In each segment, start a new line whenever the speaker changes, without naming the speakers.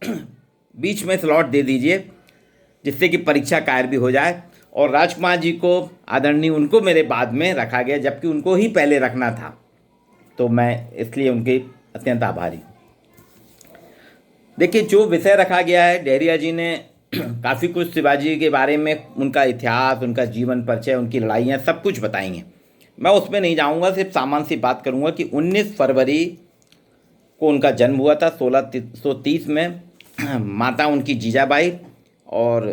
बीच में स्लॉट दे दीजिए, जिससे कि परीक्षा कार्य भी हो जाए। और राजकुमार जी को आदरणीय उनको मेरे बाद में रखा गया, जबकि उनको ही पहले रखना था। तो मैं इसलिए उनके अत्यंत आभारी हूँ। देखिए, जो विषय रखा गया है, डहरिया जी ने काफ़ी कुछ शिवाजी के बारे में, उनका इतिहास, उनका जीवन परिचय, उनकी लड़ाइयाँ, सब कुछ बताएंगे। मैं उसमें नहीं जाऊंगा, सिर्फ सामान्य सी बात करूंगा कि 19 फरवरी को उनका जन्म हुआ था 1630 में। माता उनकी जीजाबाई और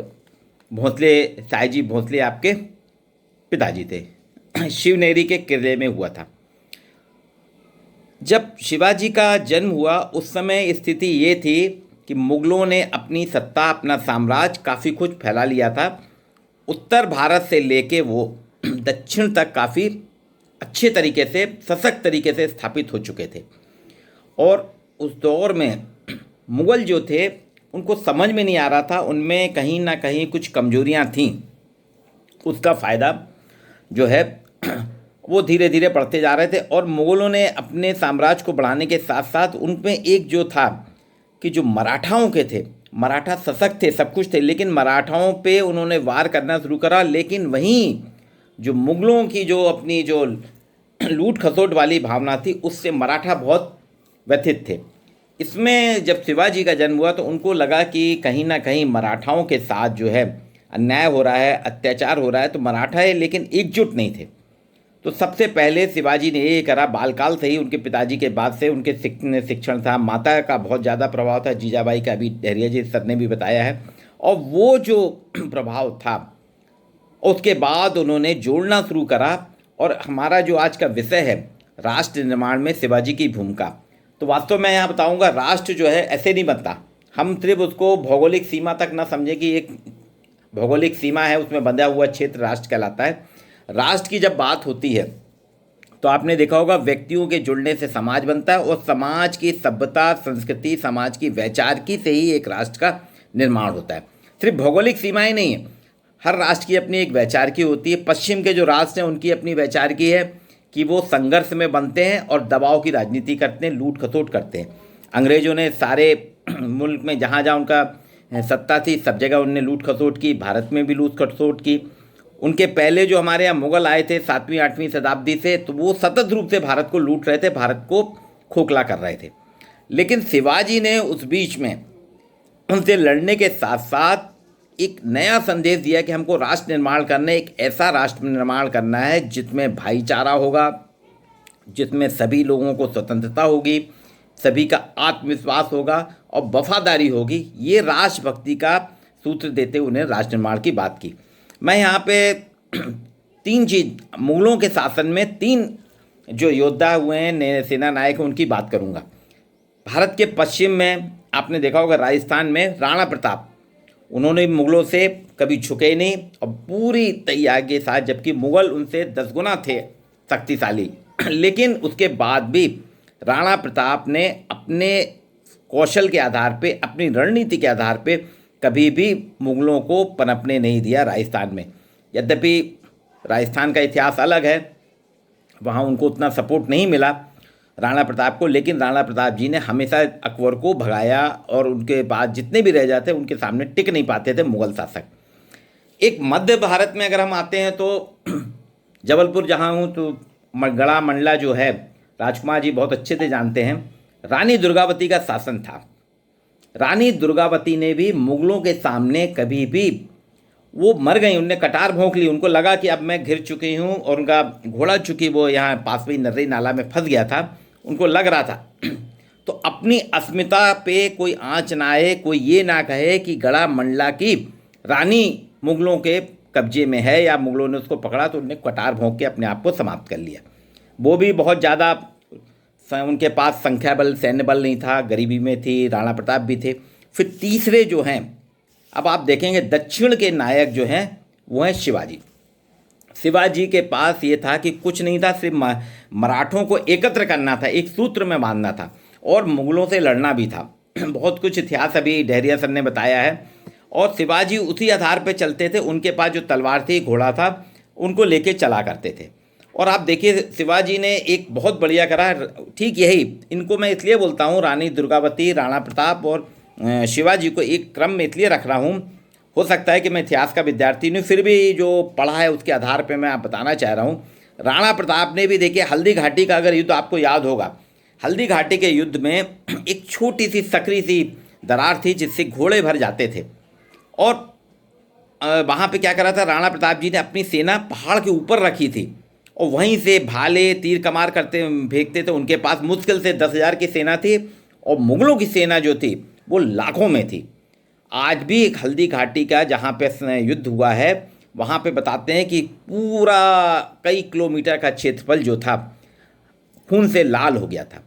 भोंसले, साईजी भोंसले आपके पिताजी थे। शिवनेरी के किले में हुआ था। जब शिवाजी का जन्म हुआ उस समय स्थिति ये थी कि मुगलों ने अपनी सत्ता, अपना साम्राज्य काफ़ी कुछ फैला लिया था। उत्तर भारत से लेके वो दक्षिण तक काफ़ी अच्छे तरीके से, सशक्त तरीके से स्थापित हो चुके थे। और उस दौर में मुग़ल जो थे, उनको समझ में नहीं आ रहा था, उनमें कहीं ना कहीं कुछ कमजोरियां थीं। उसका फ़ायदा जो है वो धीरे धीरे बढ़ते जा रहे थे। और मुग़लों ने अपने साम्राज्य को बढ़ाने के साथ साथ उनमें एक जो था कि जो मराठाओं के थे, मराठा सशक्त थे, सब कुछ थे, लेकिन मराठाओं पे उन्होंने वार करना शुरू करा। लेकिन वहीं जो मुग़लों की जो अपनी जो लूट खसोट वाली भावना थी, उससे मराठा बहुत व्यथित थे। इसमें जब शिवाजी का जन्म हुआ तो उनको लगा कि कहीं ना कहीं मराठाओं के साथ जो है अन्याय हो रहा है, अत्याचार हो रहा है। तो मराठा है लेकिन एकजुट नहीं थे। तो सबसे पहले शिवाजी ने ये करा, बालकाल से ही उनके पिताजी के बाद से उनके शिक्षण था, माता का बहुत ज़्यादा प्रभाव था, जीजाबाई का, अभी डहरिया जी सर ने भी बताया है। और वो जो प्रभाव था, उसके बाद उन्होंने जोड़ना शुरू करा। और हमारा जो आज का विषय है, राष्ट्र निर्माण में शिवाजी की भूमिका, तो वास्तव में यहाँ बताऊँगा, राष्ट्र जो है ऐसे नहीं बनता। हम सिर्फ उसको भौगोलिक सीमा तक ना समझें कि एक भौगोलिक सीमा है, उसमें बंधा हुआ क्षेत्र राष्ट्र कहलाता है। राष्ट्र की जब बात होती है तो आपने देखा होगा, व्यक्तियों के जुड़ने से समाज बनता है, और समाज की सभ्यता, संस्कृति, समाज की वैचारिकी से ही एक राष्ट्र का निर्माण होता है। सिर्फ भौगोलिक सीमाएं नहीं है, हर राष्ट्र की अपनी एक वैचारिकी होती है। पश्चिम के जो राष्ट्र हैं उनकी अपनी वैचारिकी है कि वो संघर्ष में बनते हैं और दबाव की राजनीति करते हैं, लूट खसोट करते हैं। अंग्रेजों ने सारे मुल्क में जहाँ जहाँ उनका सत्ता थी, सब जगह उन्होंने लूट खसोट की, भारत में भी लूट खसोट की। उनके पहले जो हमारे यहाँ मुग़ल आए थे 7वीं 8वीं शताब्दी से, तो वो सतत रूप से भारत को लूट रहे थे, भारत को खोखला कर रहे थे। लेकिन शिवाजी ने उस बीच में उनसे लड़ने के साथ साथ एक नया संदेश दिया कि हमको राष्ट्र निर्माण करना है, एक ऐसा राष्ट्र निर्माण करना है जिसमें भाईचारा होगा, जिसमें सभी लोगों को स्वतंत्रता होगी, सभी का आत्मविश्वास होगा और वफादारी होगी। ये राष्ट्रभक्ति का सूत्र देते हुए उन्हें राष्ट्र निर्माण की बात की। मैं यहाँ पे 3 चीज़, मुग़लों के शासन में 3 जो योद्धा हुए हैं, सेना नायक हैं, उनकी बात करूँगा। भारत के पश्चिम में आपने देखा होगा, राजस्थान में राणा प्रताप, उन्होंने मुग़लों से कभी झुके नहीं और पूरी तैयारी के साथ, जबकि मुग़ल उनसे 10 गुना थे शक्तिशाली, लेकिन उसके बाद भी राणा प्रताप ने अपने कौशल के आधार पे, अपनी रणनीति के आधार पे कभी भी मुग़लों को पनपने नहीं दिया राजस्थान में। यद्यपि राजस्थान का इतिहास अलग है, वहाँ उनको उतना सपोर्ट नहीं मिला राणा प्रताप को, लेकिन राणा प्रताप जी ने हमेशा अकबर को भगाया और उनके बाद जितने भी रह जाते उनके सामने टिक नहीं पाते थे मुग़ल शासक। एक मध्य भारत में अगर हम आते हैं तो जबलपुर जहाँ हूँ, तो गढ़ा मंडला जो है, राजकुमार जी बहुत अच्छे से जानते हैं, रानी दुर्गावती का शासन था। रानी दुर्गावती ने भी मुग़लों के सामने कभी भी, वो मर गई, उनने कटार भोंक ली, उनको लगा कि अब मैं घिर चुकी हूँ, और उनका घोड़ा चूँकि वो यहाँ पास में नर्री नाला में फंस गया था, उनको लग रहा था तो अपनी अस्मिता पे कोई आँच ना आए, कोई ये ना कहे कि गढ़ा मंडला की रानी मुग़लों के कब्जे में है या मुग़लों ने उसको पकड़ा, तो उन्होंने कटार भोंक के अपने आप को समाप्त कर लिया। वो भी बहुत ज़्यादा, उनके पास संख्या बल, सैन्य बल नहीं था, गरीबी में थी, राणा प्रताप भी थे। फिर तीसरे जो हैं, अब आप देखेंगे दक्षिण के नायक जो हैं वो हैं शिवाजी। शिवाजी के पास ये था कि कुछ नहीं था, सिर्फ मराठों को एकत्र करना था, एक सूत्र में बांधना था, और मुग़लों से लड़ना भी था। बहुत कुछ इतिहास अभी डहरिया सर ने बताया है, और शिवाजी उसी आधार पर चलते थे। उनके पास जो तलवार थी, घोड़ा था, उनको लेके चला करते थे। और आप देखिए शिवाजी ने एक बहुत बढ़िया करा, ठीक यही, इनको मैं इसलिए बोलता हूँ, रानी दुर्गावती, राणा प्रताप और शिवाजी को एक क्रम में इसलिए रख रहा हूँ, हो सकता है कि मैं इतिहास का विद्यार्थी नहीं, फिर भी जो पढ़ा है उसके आधार पर मैं आप बताना चाह रहा हूँ। राणा प्रताप ने भी, देखिए, हल्दी घाटी का अगर युद्ध आपको याद होगा, हल्दी घाटी के युद्ध में एक छोटी सी सकरी सी दरार थी जिससे घोड़े भर जाते थे, और वहाँ पे क्या करा था, राणा प्रताप जी ने अपनी सेना पहाड़ के ऊपर रखी थी और वहीं से भाले तीर कमार करते फेंकते थे। उनके पास मुश्किल से 10,000 की सेना थी और मुगलों की सेना जो थी वो लाखों में थी। आज भी एक हल्दी घाटी का जहाँ पे युद्ध हुआ है, वहाँ पे बताते हैं कि पूरा कई किलोमीटर का क्षेत्रफल जो था खून से लाल हो गया था।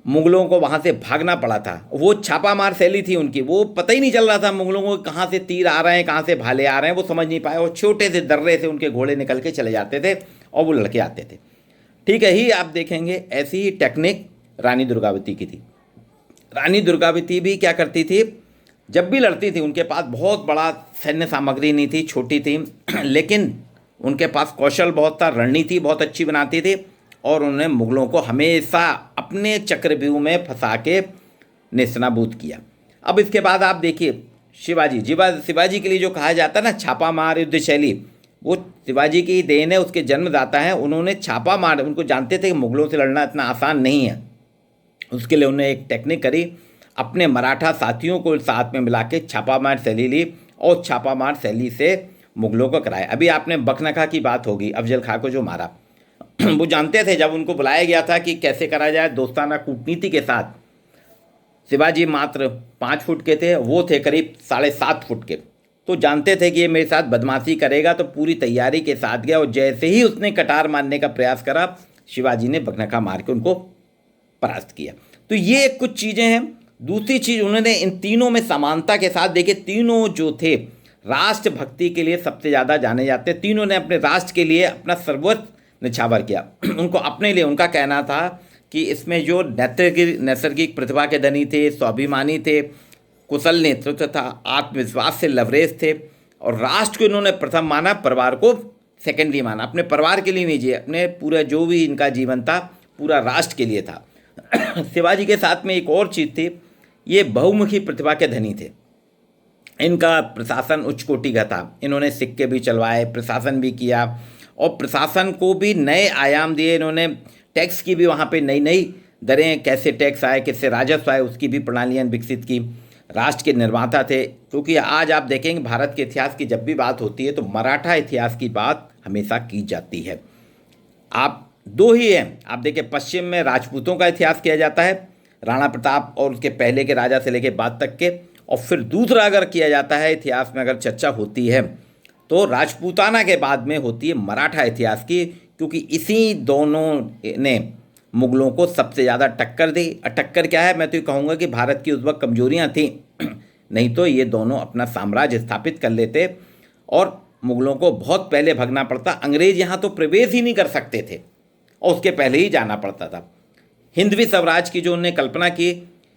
मुगलों को वहाँ से भागना पड़ा था। वो छापामार शैली थी उनकी, वो पता ही नहीं चल रहा था मुगलों को कहाँ से तीर आ रहे हैं, कहाँ से भाले आ रहे हैं, वो समझ नहीं पाए, और छोटे से दर्रे से उनके घोड़े निकल के चले जाते थे और वो लड़के आते थे। ठीक है ही, आप देखेंगे ऐसी ही टेक्निक रानी दुर्गावती की थी। रानी दुर्गावती भी क्या करती थी, जब भी लड़ती थी उनके पास बहुत बड़ा सैन्य सामग्री नहीं थी, छोटी थी, लेकिन उनके पास कौशल बहुत था, रणनीति बहुत अच्छी बनाती थी और उन्होंने मुगलों को हमेशा अपने चक्रव्यूह में फंसा के नेस्तनाबूद किया। अब इसके बाद आप देखिए शिवाजी के लिए जो कहा जाता है ना छापा मार युद्ध शैली, वो शिवाजी की देन है, उसके जन्मदाता हैं। उन्होंने छापा मार, उनको जानते थे कि मुगलों से लड़ना इतना आसान नहीं है, उसके लिए उन्होंने एक टेक्निक करी, अपने मराठा साथियों को साथ में मिला के छापामार शैली ली और छापामार शैली से मुगलों को कराया। अभी आपने बखनखा की बात होगी, अफजल खां को जो मारा, वो जानते थे जब उनको बुलाया गया था कि कैसे करा जाए दोस्ताना कूटनीति के साथ। शिवाजी मात्र 5 फुट के थे, वो थे करीब 7.5 फुट के, तो जानते थे कि ये मेरे साथ बदमाशी करेगा, तो पूरी तैयारी के साथ गया और जैसे ही उसने कटार मारने का प्रयास करा, शिवाजी ने बखनखा मार के उनको परास्त किया। तो ये कुछ चीज़ें हैं। दूसरी चीज़, उन्होंने इन तीनों में समानता के साथ, देखिए तीनों जो थे राष्ट्रभक्ति के लिए सबसे ज़्यादा जाने जाते, तीनों ने अपने राष्ट्र के लिए अपना सर्वोच्च निछावर किया। उनको अपने लिए, उनका कहना था कि इसमें जो नैसर्गिक प्रतिभा के धनी थे, स्वाभिमानी थे, कुशल नेतृत्व था, आत्मविश्वास से लवरेज थे, और राष्ट्र को इन्होंने प्रथम माना, परिवार को सेकेंडरी माना। अपने परिवार के लिए नहीं जिए, अपने पूरा जो भी इनका जीवन था पूरा राष्ट्र के लिए था। शिवाजी के साथ में एक और चीज़ थी, ये बहुमुखी प्रतिभा के धनी थे। इनका प्रशासन उच्च कोटि का था, इन्होंने सिक्के भी चलवाए, प्रशासन भी किया और प्रशासन को भी नए आयाम दिए। इन्होंने टैक्स की भी वहाँ पे नई नई दरें, कैसे टैक्स आए, कैसे राजस्व आए, उसकी भी प्रणालियाँ विकसित की। राष्ट्र के निर्माता थे, क्योंकि आज आप देखेंगे भारत के इतिहास की जब भी बात होती है तो मराठा इतिहास की बात हमेशा की जाती है। आप दो ही हैं, आप देखिए पश्चिम में राजपूतों का इतिहास किया जाता है, राणा प्रताप और उसके पहले के राजा से लेकर बाद तक के, और फिर दूसरा अगर किया जाता है इतिहास में अगर चर्चा होती है तो राजपूताना के बाद में होती है मराठा इतिहास की, क्योंकि इसी दोनों ने मुगलों को सबसे ज़्यादा टक्कर दी। टक्कर क्या है, मैं तो ये कहूँगा कि भारत की उस वक्त कमजोरियाँ थीं, नहीं तो ये दोनों अपना साम्राज्य स्थापित कर लेते और मुगलों को बहुत पहले भगना पड़ता। अंग्रेज यहाँ तो प्रवेश ही नहीं कर सकते थे और उसके पहले ही जाना पड़ता था। हिंदवी स्वराज की जो उन्होंने कल्पना की,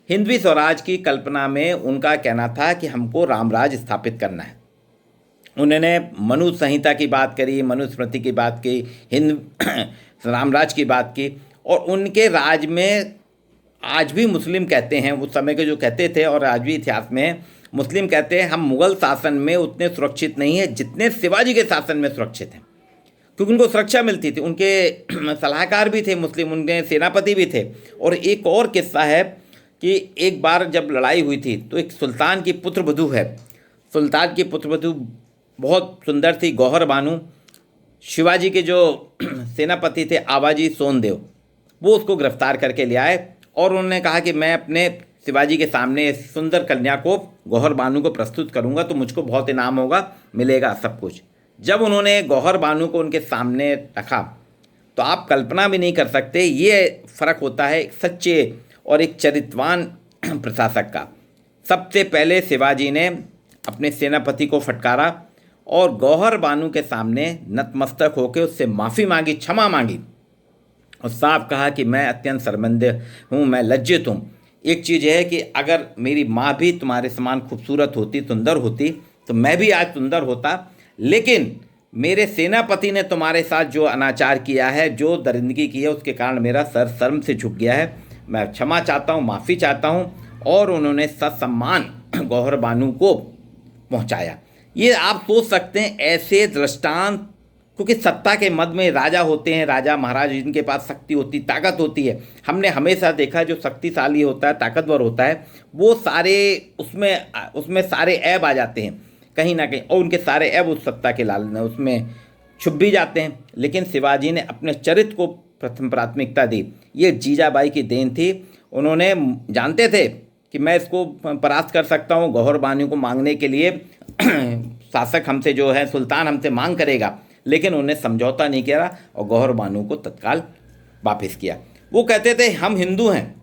हिंदवी स्वराज की कल्पना में उनका कहना था कि हमको रामराज स्थापित करना है। उन्होंने मनु संहिता की बात करी, मनुस्मृति की बात की, हिंद रामराज की बात की, और उनके राज में आज भी मुस्लिम कहते हैं, उस समय के जो कहते थे और आज भी इतिहास में मुस्लिम कहते हैं हम मुग़ल शासन में उतने सुरक्षित नहीं है जितने शिवाजी के शासन में सुरक्षित हैं, क्योंकि उनको सुरक्षा मिलती थी, उनके सलाहकार भी थे मुस्लिम, उनके सेनापति भी थे। और एक और किस्सा है कि एक बार जब लड़ाई हुई थी तो एक सुल्तान की पुत्रवधू है, सुल्तान की पुत्रवधू बहुत सुंदर थी, गौहर बानू। शिवाजी के जो सेनापति थे आबाजी सोनदेव, वो उसको गिरफ्तार करके ले आए और उन्होंने कहा कि मैं अपने शिवाजी के सामने इस सुंदर कन्या को, गौहर बानू को प्रस्तुत करूंगा तो मुझको बहुत इनाम होगा, मिलेगा सब कुछ। जब उन्होंने गौहर बानू को उनके सामने रखा तो आप कल्पना भी नहीं कर सकते, ये फ़र्क होता है एक सच्चे और एक चरित्रवान प्रशासक का। सबसे पहले शिवाजी ने अपने सेनापति को फटकारा और गौहर बानू के सामने नतमस्तक होकर उससे माफ़ी मांगी, क्षमा मांगी और साफ कहा कि मैं अत्यंत शर्मिंदा हूँ, मैं लज्जित हूँ। एक चीज़ यह है कि अगर मेरी माँ भी तुम्हारे समान खूबसूरत होती, सुंदर होती, तो मैं भी आज सुंदर होता, लेकिन मेरे सेनापति ने तुम्हारे साथ जो अनाचार किया है, जो दरिंदगी की है, उसके कारण मेरा सर शर्म से झुक गया है। मैं क्षमा चाहता हूँ, माफ़ी चाहता हूँ और उन्होंने ससम्मान गौहर बानू को पहुंचाया। ये आप सोच सकते हैं ऐसे दृष्टांत, क्योंकि सत्ता के मद में राजा होते हैं, राजा महाराज जिनके पास शक्ति होती, ताकत होती है। हमने हमेशा देखा जो शक्तिशाली होता है, ताकतवर होता है, वो सारे उसमें सारे ऐब आ जाते हैं कहीं ना कहीं, और उनके सारे ऐब उस सत्ता के लालच उसमें छुप भी जाते हैं। लेकिन शिवाजी ने अपने चरित्र को प्रथम प्राथमिकता दी। ये जीजाबाई की देन थी। उन्होंने जानते थे कि मैं इसको परास्त कर सकता हूँ, गौहर बानू को मांगने के लिए शासक हमसे जो है सुल्तान हमसे मांग करेगा, लेकिन उन्हें समझौता नहीं किया और गौहर बानू को तत्काल वापस किया। वो कहते थे हम हिंदू हैं,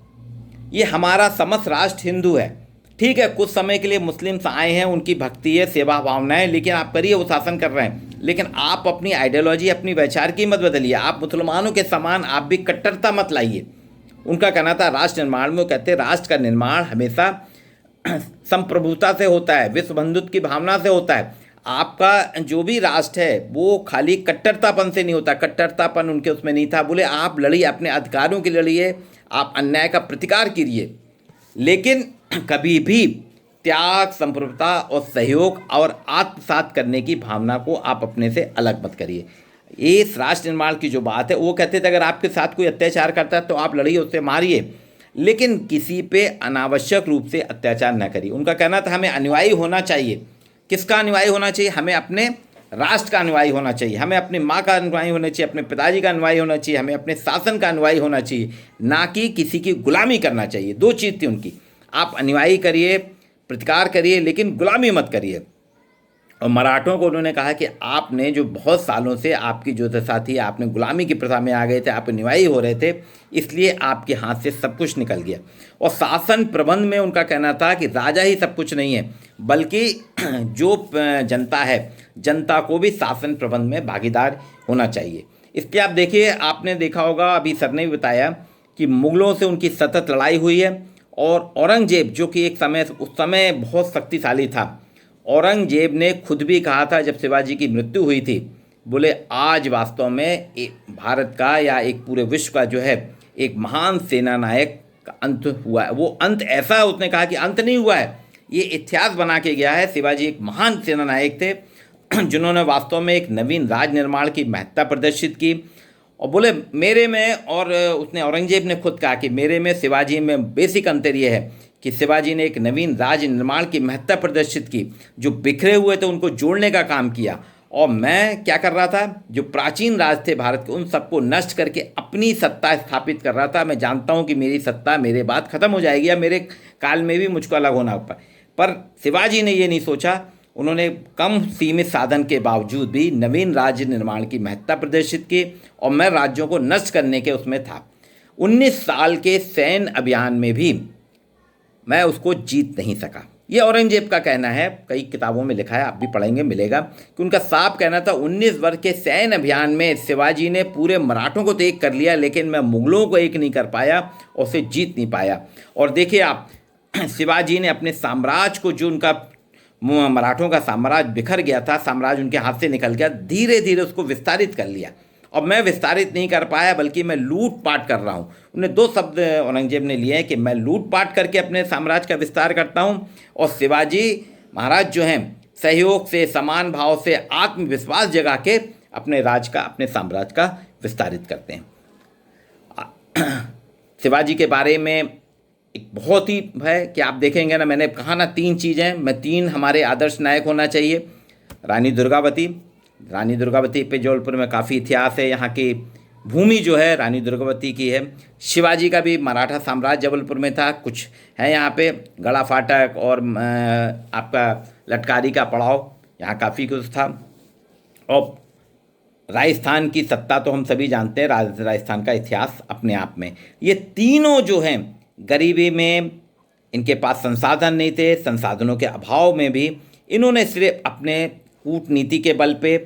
ये हमारा समस्त राष्ट्र हिंदू है। ठीक है, कुछ समय के लिए मुस्लिम्स आए हैं, उनकी भक्ति है, सेवा भावनाएं, लेकिन आप करिए, वो शासन कर रहे हैं, लेकिन आप अपनी आइडियोलॉजी, अपनी वैचार की मत बदलिए। आप मुसलमानों के समान आप भी कट्टरता मत लाइए। उनका कहना था राष्ट्र निर्माण में, वो कहते राष्ट्र का निर्माण हमेशा संप्रभुता से होता है, विश्व बंधुत्व की भावना से होता है। आपका जो भी राष्ट्र है वो खाली कट्टरतापन से नहीं होता, कट्टरतापन उनके उसमें नहीं था। बोले आप लड़िए, अपने अधिकारों के लिए लड़िए, आप अन्याय का प्रतिकार कीजिए, लेकिन कभी भी त्याग, संप्रभुता और सहयोग और आत्मसात करने की भावना को आप अपने से अलग मत करिए। इस राष्ट्र निर्माण की जो बात है, वो कहते थे अगर आपके साथ कोई अत्याचार करता है तो आप लड़िए, उससे मारिए, लेकिन किसी पे अनावश्यक रूप से अत्याचार न करिए। उनका कहना था हमें अनुयायी होना चाहिए। किसका अनुयायी होना चाहिए? हमें अपने राष्ट्र का अनुयायी होना चाहिए, हमें अपनी माँ का अनुयायी होना चाहिए, अपने पिताजी का अनुयायी होना चाहिए, हमें अपने शासन का अनुयायी होना चाहिए, ना कि किसी की गुलामी करना चाहिए। दो चीज़ थी उनकी, आप अनुयायी करिए, प्रतिकार करिए, लेकिन गुलामी मत करिए। और मराठों को उन्होंने कहा कि आपने जो बहुत सालों से आपकी जो दशा थी, आपने गुलामी की प्रथा में आ गए थे, आप अनुयायी हो रहे थे, इसलिए आपके हाथ से सब कुछ निकल गया। और शासन प्रबंध में उनका कहना था कि राजा ही सब कुछ नहीं है, बल्कि जो जनता है, जनता को भी शासन प्रबंध में भागीदार होना चाहिए। इसके आप देखिए, आपने देखा होगा, अभी सर ने भी बताया कि मुगलों से उनकी सतत लड़ाई हुई है, और औरंगजेब जो कि उस समय बहुत शक्तिशाली था, औरंगजेब ने खुद भी कहा था जब शिवाजी की मृत्यु हुई थी, बोले आज वास्तव में भारत का या एक पूरे विश्व का जो है एक महान सेना नायक का अंत हुआ है। वो अंत ऐसा, उसने कहा कि अंत नहीं हुआ है, ये इतिहास बना के गया है। शिवाजी एक महान सेना नायक थे जिन्होंने वास्तव में एक नवीन राज निर्माण की महत्ता प्रदर्शित की। और बोले मेरे में, और उसने औरंगजेब ने खुद कहा कि मेरे में शिवाजी में बेसिक अंतर ये है कि शिवाजी ने एक नवीन राज निर्माण की महत्ता प्रदर्शित की, जो बिखरे हुए थे उनको जोड़ने का काम किया, और मैं क्या कर रहा था, जो प्राचीन राज थे भारत के, उन सबको नष्ट करके अपनी सत्ता स्थापित कर रहा था। मैं जानता हूँ कि मेरी सत्ता मेरे बाद खत्म हो जाएगी या मेरे काल में भी मुझको अलग होना होगा, पर शिवाजी ने ये नहीं सोचा। उन्होंने कम सीमित साधन के बावजूद भी नवीन राज्य निर्माण की महत्ता प्रदर्शित की, और मैं राज्यों को नष्ट करने के उसमें था। 19 साल के सैन्य अभियान में भी मैं उसको जीत नहीं सका। ये औरंगजेब का कहना है, कई किताबों में लिखा है, आप भी पढ़ेंगे मिलेगा, कि उनका साफ कहना था 19 वर्ष के सैन्य अभियान में शिवाजी ने पूरे मराठों को तो एक कर लिया, लेकिन मैं मुगलों को एक नहीं कर पाया और उसे जीत नहीं पाया। और देखिए आप, शिवाजी ने अपने साम्राज्य को, जो उनका मराठों का साम्राज्य बिखर गया था, साम्राज्य उनके हाथ से निकल गया, धीरे धीरे उसको विस्तारित कर लिया। और मैं विस्तारित नहीं कर पाया, बल्कि मैं लूटपाट कर रहा हूँ। उन्हें दो शब्द औरंगजेब ने लिए हैं कि मैं लूटपाट करके अपने साम्राज्य का विस्तार करता हूँ, और शिवाजी महाराज जो हैं सहयोग से, समान भाव से, आत्मविश्वास जगा के अपने राज्य का, अपने साम्राज्य का विस्तारित करते हैं। शिवाजी के बारे में एक बहुत ही है कि आप देखेंगे ना, मैंने कहा ना 3 चीज़ें, मैं 3 हमारे आदर्श नायक होना चाहिए। रानी दुर्गावती पे जबलपुर में काफ़ी इतिहास है, यहाँ की भूमि जो है रानी दुर्गावती की है। शिवाजी का भी मराठा साम्राज्य जबलपुर में था, कुछ है यहाँ पे गड़ा फाटक और आपका लटकारी का पड़ाव, यहाँ काफ़ी कुछ था। और राजस्थान की सत्ता तो हम सभी जानते हैं, राजस्थान का इतिहास अपने आप में। ये तीनों जो हैं, गरीबी में इनके पास संसाधन नहीं थे, संसाधनों के अभाव में भी इन्होंने सिर्फ अपने कूटनीति के बल पे,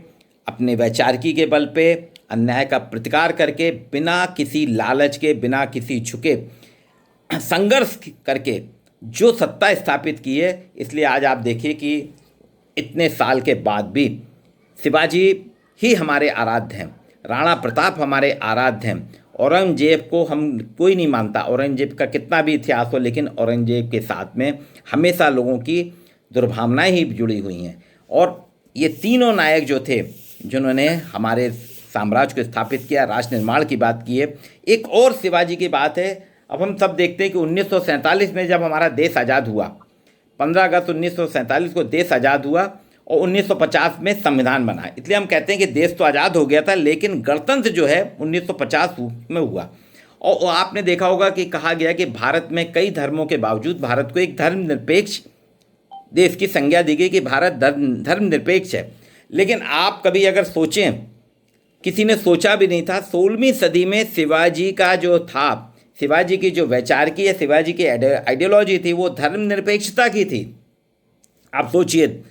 अपने वैचारिकी के बल पे अन्याय का प्रतिकार करके, बिना किसी लालच के, बिना किसी झुके, संघर्ष करके जो सत्ता स्थापित की है। इसलिए आज आप देखिए कि इतने साल के बाद भी शिवाजी ही हमारे आराध्य हैं, राणा प्रताप हमारे आराध्य हैं, औरंगजेब को हम कोई नहीं मानता, औरंगजेब का कितना भी इतिहास हो, लेकिन औरंगजेब के साथ में हमेशा लोगों की दुर्भावनाएं ही जुड़ी हुई हैं। और ये तीनों नायक जो थे जिन्होंने हमारे साम्राज्य को स्थापित किया, राष्ट्र निर्माण की बात की है। एक और शिवाजी की बात है। अब हम सब देखते हैं कि 1947 में जब हमारा देश आज़ाद हुआ, 15 अगस्त 1947 को देश आज़ाद हुआ और 1950 में संविधान बना। इसलिए हम कहते हैं कि देश तो आज़ाद हो गया था, लेकिन गणतंत्र जो है 1950 में हुआ। और आपने देखा होगा कि कहा गया कि भारत में कई धर्मों के बावजूद भारत को एक धर्मनिरपेक्ष देश की संज्ञा दी गई कि भारत धर्मनिरपेक्ष है। लेकिन आप कभी अगर सोचें, किसी ने सोचा भी नहीं था 16वीं सदी में शिवाजी का जो था, शिवाजी की जो वैचारिकी या शिवाजी की आइडियोलॉजी थी वो धर्मनिरपेक्षता की थी। आप सोचिए,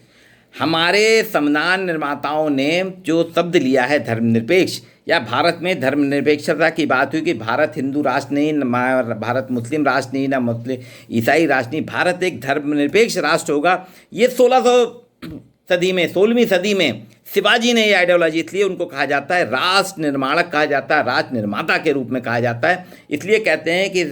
हमारे संविधान निर्माताओं ने जो शब्द लिया है धर्मनिरपेक्ष, या भारत में धर्मनिरपेक्षता की बात हुई कि भारत हिंदू राष्ट्र नहीं, भारत मुस्लिम राष्ट्र नहीं, ना मुस्लिम ईसाई राष्ट्र नहीं, भारत एक धर्मनिरपेक्ष राष्ट्र होगा। ये 16वीं सदी में शिवाजी ने ये आइडियोलॉजी, इसलिए उनको कहा जाता है राष्ट्र निर्माणक, कहा जाता है राष्ट्र निर्माता के रूप में कहा जाता है। इसलिए कहते हैं कि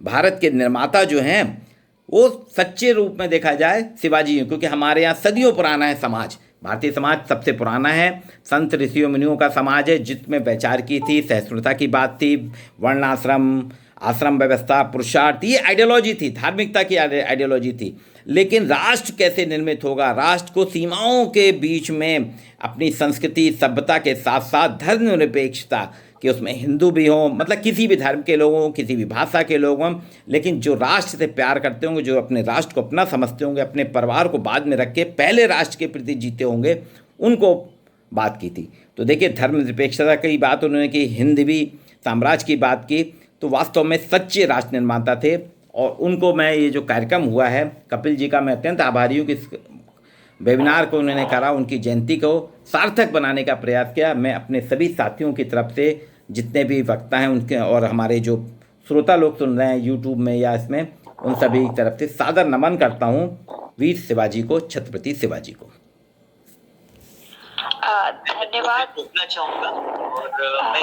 भारत के निर्माता जो हैं वो सच्चे रूप में देखा जाए शिवाजी हैं, क्योंकि हमारे यहाँ सदियों पुराना है समाज, भारतीय समाज सबसे पुराना है, संत ऋषियों मुनियों का समाज है, जिसमें वैचारिकी थी, सहिष्णुता की बात थी, वर्णाश्रम, आश्रम व्यवस्था, पुरुषार्थ, ये आइडियोलॉजी थी, धार्मिकता की आइडियोलॉजी थी। लेकिन राष्ट्र कैसे निर्मित होगा, राष्ट्र को सीमाओं के बीच में अपनी संस्कृति सभ्यता के साथ साथ धर्मनिरपेक्षता कि उसमें हिंदू भी हों, मतलब किसी भी धर्म के लोग हों, किसी भी भाषा के लोग हों, लेकिन जो राष्ट्र से प्यार करते होंगे, जो अपने राष्ट्र को अपना समझते होंगे, अपने परिवार को बाद में रख के पहले राष्ट्र के प्रति जीते होंगे, उनको बात की थी। तो देखिए धर्मनिरपेक्षता की बात उन्होंने की, हिंदवी साम्राज्य की बात की, तो वास्तव में सच्चे राष्ट्र निर्माता थे। और उनको मैं ये जो कार्यक्रम हुआ है, कपिल जी का मैं अत्यंत आभारी हूँ कि इस वेबिनार को उन्होंने करा, उनकी जयंती को सार्थक बनाने का प्रयास किया। मैं अपने सभी साथियों की तरफ से, जितने भी वक्ता हैं उनके और हमारे जो श्रोता लोग सुन रहे हैं यूट्यूब में या इसमें, उन सभी की तरफ से सादर नमन करता हूँ वीर शिवाजी को, छत्रपति शिवाजी को।
धन्यवाद। पूछना चाहूँगा और मैं